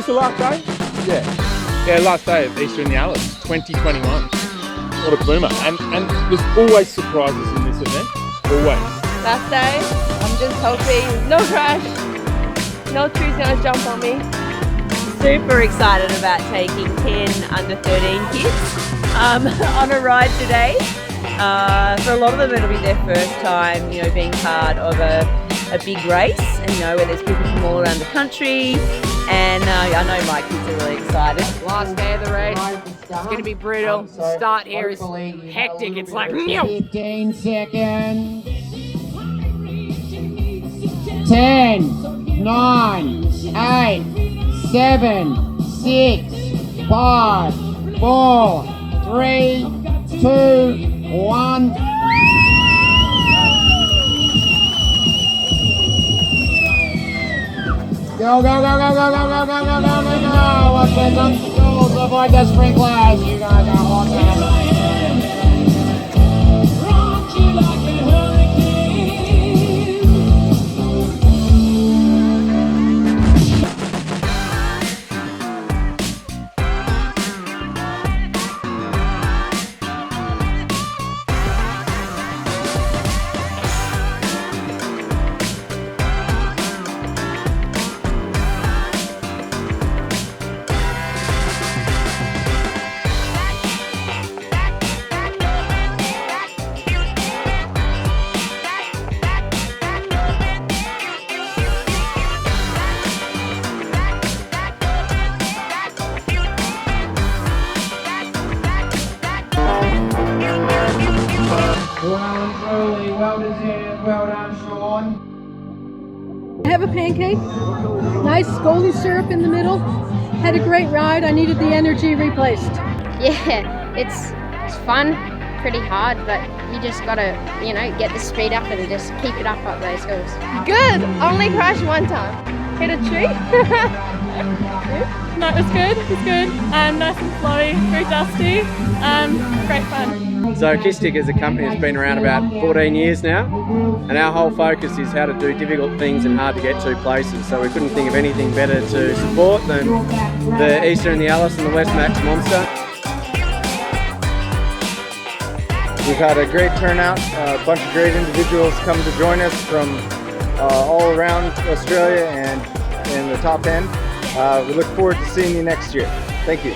this the last day? Yeah, last day of Easter in the Alice, 2021. What a boomer. And there's always surprises in this event. Always. Last day, I'm just hoping no crash, no tree's gonna jump on me. Super excited about taking 10 under 13 kids on a ride today. For a lot of them it'll be their first time, being part of a big race, and where there's people from all around the country, and I know my kids are really excited. Last day of the race, it's going to be brutal. Start here is hectic, it's like 15 seconds. 10, 9, 8, 7, 6, 5, 4, 3, 2, 1. Go, go, go, go, go, go, go, go, go, go, go, go. Watch this on schools. Avoid the sprinklers. You guys are awesome. Well and truly, well deserved, well done, Sean. Have a pancake, nice golden syrup in the middle. Had a great ride. I needed the energy replaced. Yeah, it's fun, pretty hard, but you just gotta, get the speed up and just keep it up those hills. Good, only crashed one time. Hit a tree. No, it was good. Nice and flowy, very dusty. Great fun. So Kistic as a company has been around about 14 years now, and our whole focus is how to do difficult things in hard to get to places. So we couldn't think of anything better to support than the Easter in the Alice and the West Max Monster. We've had a great turnout, a bunch of great individuals come to join us from all around Australia and in the top end. We look forward to seeing you next year. Thank you.